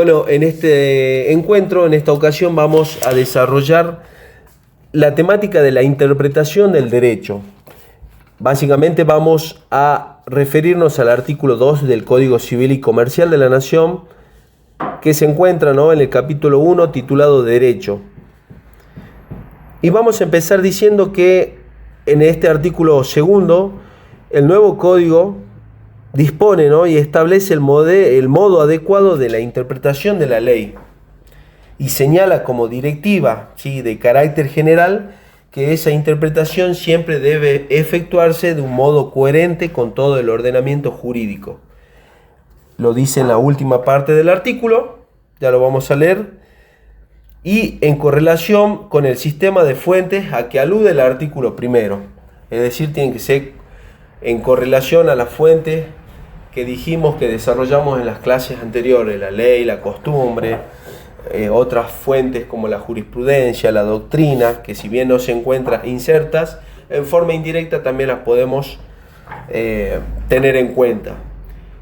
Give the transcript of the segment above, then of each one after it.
Bueno, en este encuentro, en esta ocasión, vamos a desarrollar la temática de la interpretación del derecho. Básicamente vamos a referirnos al artículo 2 del Código Civil y Comercial de la Nación, que se encuentra, ¿no?, en el capítulo 1 titulado Derecho. Y vamos a empezar diciendo que en este artículo segundo, el nuevo código dispone, ¿no?, y establece el modo adecuado de la interpretación de la ley y señala como directiva, ¿sí?, de carácter general, que esa interpretación siempre debe efectuarse de un modo coherente con todo el ordenamiento jurídico. Lo dice en la última parte del artículo, ya lo vamos a leer, y en correlación con el sistema de fuentes a que alude el artículo primero. Es decir, tiene que ser en correlación a las fuentes que dijimos que desarrollamos en las clases anteriores, la ley, la costumbre, otras fuentes como la jurisprudencia, la doctrina, que si bien no se encuentran insertas, en forma indirecta también las podemos tener en cuenta.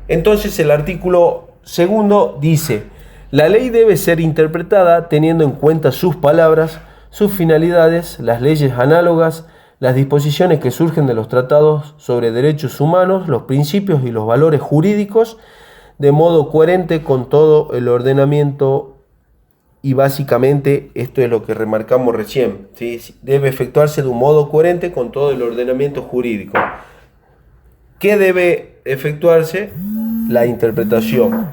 Entonces el artículo segundo dice: la ley debe ser interpretada teniendo en cuenta sus palabras, sus finalidades, las leyes análogas, las disposiciones que surgen de los tratados sobre derechos humanos, los principios y los valores jurídicos, de modo coherente con todo el ordenamiento. Y básicamente esto es lo que remarcamos recién, ¿sí? Debe efectuarse de un modo coherente con todo el ordenamiento jurídico. ¿Qué debe efectuarse? La interpretación.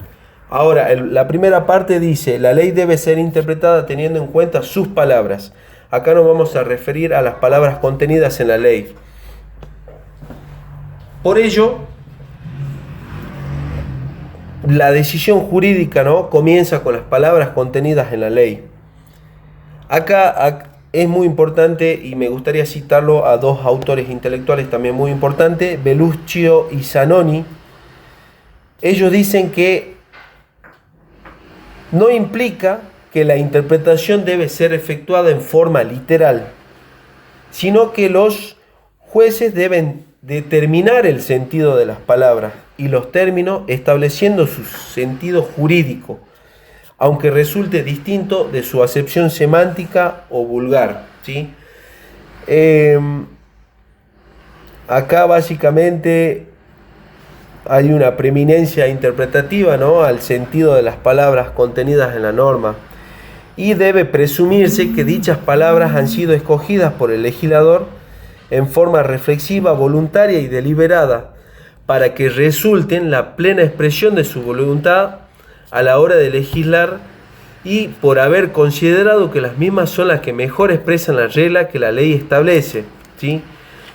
Ahora, la primera parte dice: la ley debe ser interpretada teniendo en cuenta sus palabras. Acá nos vamos a referir a las palabras contenidas en la ley. Por ello, la decisión jurídica, ¿no?, comienza con las palabras contenidas en la ley. Acá es muy importante, y me gustaría citarlo a dos autores intelectuales también muy importantes, Belluccio y Zanoni. Ellos dicen que no implica que la interpretación debe ser efectuada en forma literal, sino que los jueces deben determinar el sentido de las palabras y los términos, estableciendo su sentido jurídico, aunque resulte distinto de su acepción semántica o vulgar, ¿sí? Acá básicamente hay una preeminencia interpretativa, ¿no?, al sentido de las palabras contenidas en la norma, y debe presumirse que dichas palabras han sido escogidas por el legislador en forma reflexiva, voluntaria y deliberada, para que resulten la plena expresión de su voluntad a la hora de legislar, y por haber considerado que las mismas son las que mejor expresan la regla que la ley establece, ¿sí?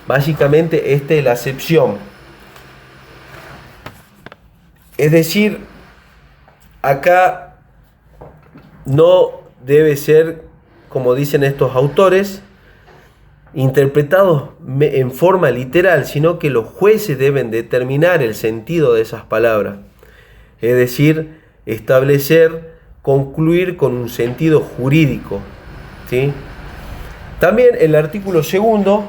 Básicamente esta es la acepción. Es decir, acá no debe ser, como dicen estos autores, interpretados en forma literal, sino que los jueces deben determinar el sentido de esas palabras. Es decir, establecer, concluir con un sentido jurídico, ¿sí? También el artículo segundo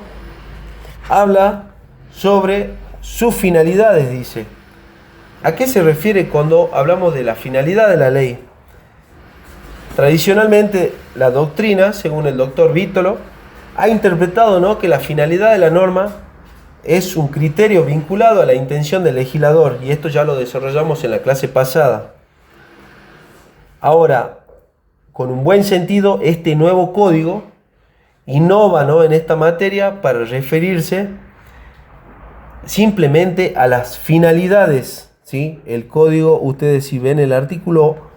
habla sobre sus finalidades, dice. ¿A qué se refiere cuando hablamos de la finalidad de la ley? Tradicionalmente, la doctrina, según el doctor Vítolo, ha interpretado, ¿no?, que la finalidad de la norma es un criterio vinculado a la intención del legislador, y esto ya lo desarrollamos en la clase pasada. Ahora, con un buen sentido, este nuevo código innova, ¿no?, en esta materia para referirse simplemente a las finalidades, ¿sí? El código, ustedes si ven el artículo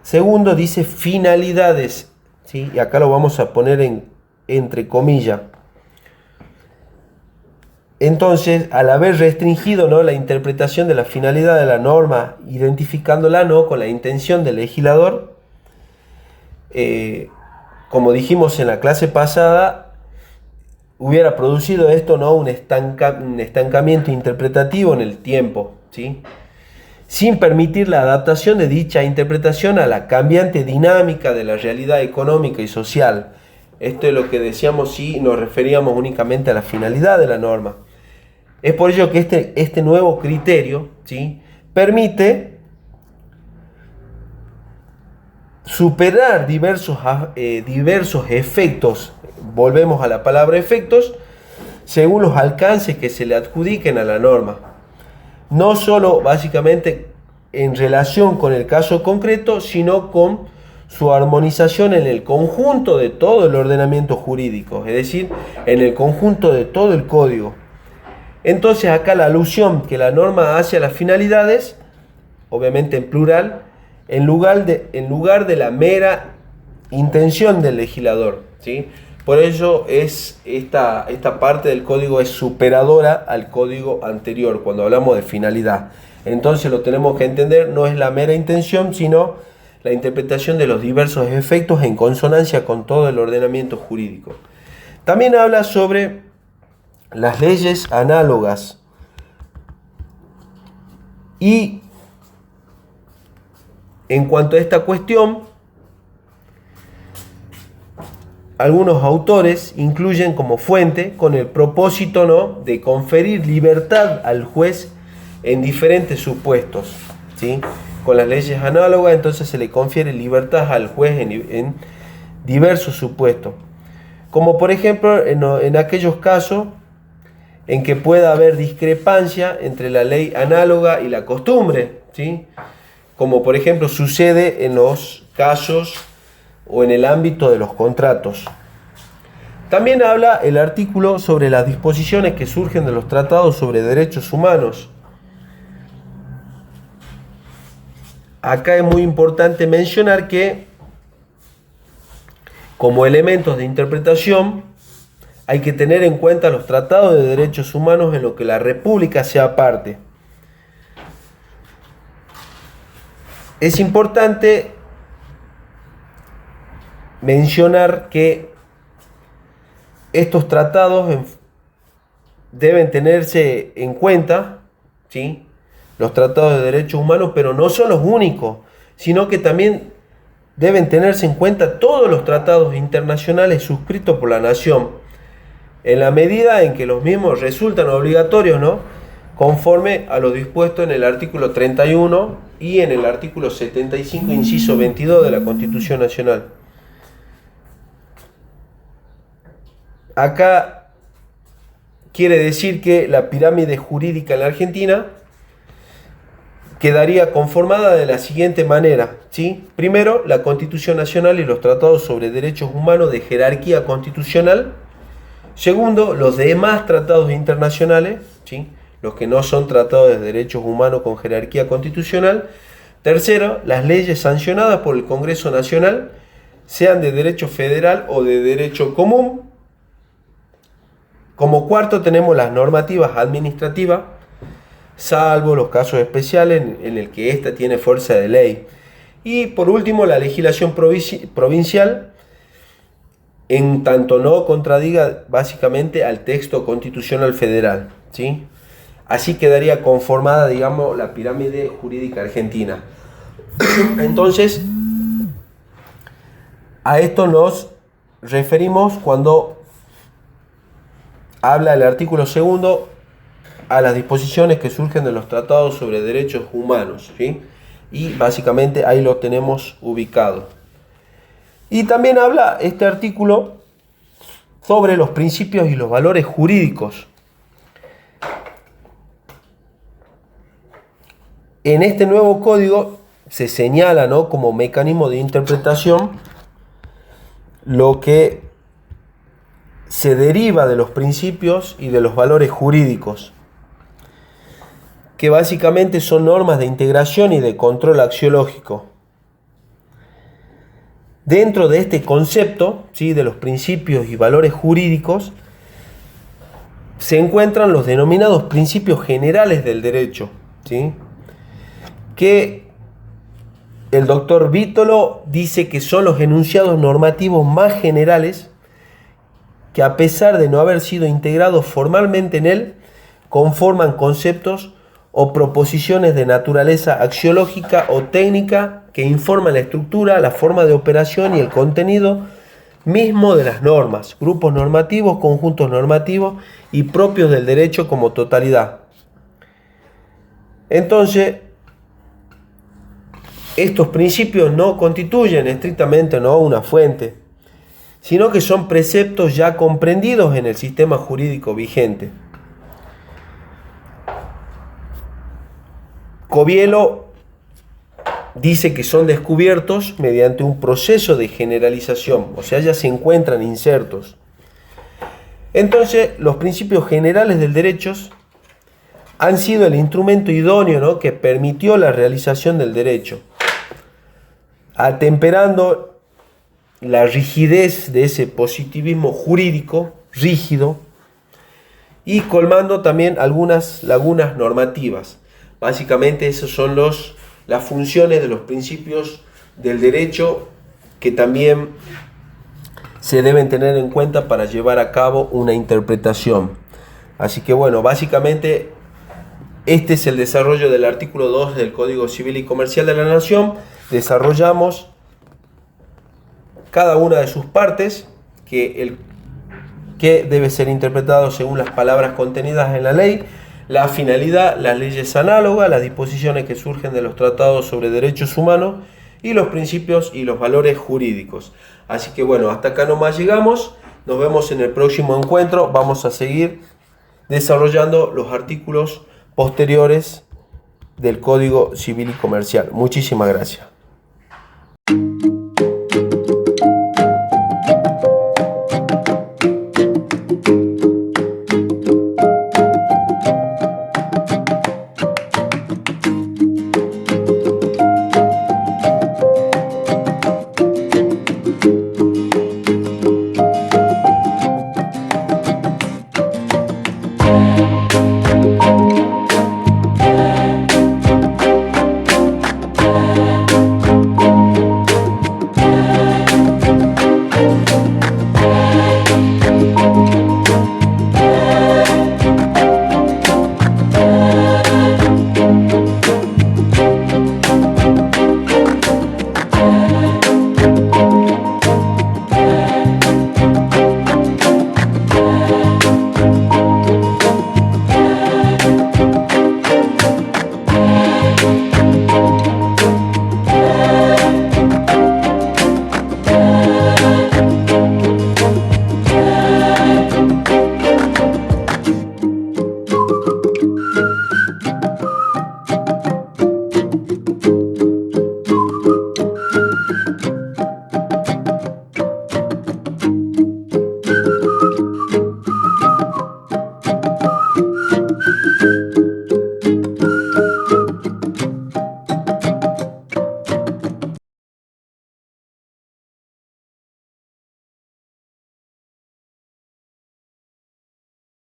segundo, dice finalidades, ¿sí? Y acá lo vamos a poner entre comillas. Entonces, al haber restringido, ¿no?, la interpretación de la finalidad de la norma, identificándola, ¿no?, con la intención del legislador, como dijimos en la clase pasada, hubiera producido esto, ¿no?, un estancamiento interpretativo en el tiempo, ¿sí?, sin permitir la adaptación de dicha interpretación a la cambiante dinámica de la realidad económica y social. Esto es lo que decíamos si nos referíamos únicamente a la finalidad de la norma. Es por ello que este nuevo criterio, ¿sí?, permite superar diversos efectos, volvemos a la palabra efectos, según los alcances que se le adjudiquen a la norma. No solo básicamente en relación con el caso concreto, sino con su armonización en el conjunto de todo el ordenamiento jurídico, es decir, en el conjunto de todo el código. Entonces acá la alusión que la norma hace a las finalidades, obviamente en plural, en lugar de la mera intención del legislador, ¿sí? Por ello esta parte del código es superadora al código anterior cuando hablamos de finalidad. Entonces lo tenemos que entender, no es la mera intención, sino la interpretación de los diversos efectos en consonancia con todo el ordenamiento jurídico. También habla sobre las leyes análogas y en cuanto a esta cuestión, algunos autores incluyen como fuente con el propósito, ¿no?, de conferir libertad al juez en diferentes supuestos, ¿sí? Con las leyes análogas entonces se le confiere libertad al juez en diversos supuestos, como por ejemplo en aquellos casos en que pueda haber discrepancia entre la ley análoga y la costumbre, ¿sí? Como por ejemplo sucede en los casos o en el ámbito de los contratos. También habla el artículo sobre las disposiciones que surgen de los tratados sobre derechos humanos. Acá es muy importante mencionar que como elementos de interpretación hay que tener en cuenta los tratados de derechos humanos en lo que la República sea parte. Es importante mencionar que estos tratados deben tenerse en cuenta, ¿sí?, los tratados de derechos humanos, pero no son los únicos, sino que también deben tenerse en cuenta todos los tratados internacionales suscritos por la nación, en la medida en que los mismos resultan obligatorios, ¿no?, conforme a lo dispuesto en el artículo 31 y en el artículo 75, inciso 22 de la Constitución Nacional. Acá quiere decir que la pirámide jurídica en la Argentina quedaría conformada de la siguiente manera, ¿sí? Primero, la Constitución Nacional y los tratados sobre derechos humanos de jerarquía constitucional. Segundo, los demás tratados internacionales, ¿sí?, los que no son tratados de derechos humanos con jerarquía constitucional. Tercero, las leyes sancionadas por el Congreso Nacional, sean de derecho federal o de derecho común. Como cuarto tenemos las normativas administrativas, salvo los casos especiales en el que ésta tiene fuerza de ley. Y por último, la legislación provincial, en tanto no contradiga básicamente al texto constitucional federal, ¿sí? Así quedaría conformada, digamos, la pirámide jurídica argentina. Entonces, a esto nos referimos cuando habla el artículo segundo a las disposiciones que surgen de los tratados sobre derechos humanos, ¿sí? Y básicamente ahí lo tenemos ubicado. Y también habla este artículo sobre los principios y los valores jurídicos. En este nuevo código se señala, ¿no?, como mecanismo de interpretación lo que se deriva de los principios y de los valores jurídicos, que básicamente son normas de integración y de control axiológico. Dentro de este concepto, ¿sí?, de los principios y valores jurídicos, se encuentran los denominados principios generales del derecho, ¿sí?, que el doctor Vítolo dice que son los enunciados normativos más generales que, a pesar de no haber sido integrados formalmente en él, conforman conceptos o proposiciones de naturaleza axiológica o técnica que informan la estructura, la forma de operación y el contenido mismo de las normas, grupos normativos, conjuntos normativos y propios del derecho como totalidad. Entonces, estos principios no constituyen estrictamente, ¿no?, una fuente, sino que son preceptos ya comprendidos en el sistema jurídico vigente. Covielo dice que son descubiertos mediante un proceso de generalización, o sea, ya se encuentran insertos. Entonces, los principios generales del derecho han sido el instrumento idóneo, ¿no?, que permitió la realización del derecho, atemperando la rigidez de ese positivismo jurídico rígido y colmando también algunas lagunas normativas. Básicamente esas son las funciones de los principios del derecho que también se deben tener en cuenta para llevar a cabo una interpretación. Así que bueno, básicamente este es el desarrollo del artículo 2 del Código Civil y Comercial de la Nación. Desarrollamos cada una de sus partes, que debe ser interpretado según las palabras contenidas en la ley, la finalidad, las leyes análogas, las disposiciones que surgen de los tratados sobre derechos humanos y los principios y los valores jurídicos. Así que bueno, hasta acá nomás llegamos. Nos vemos en el próximo encuentro. Vamos a seguir desarrollando los artículos posteriores del Código Civil y Comercial. Muchísimas gracias.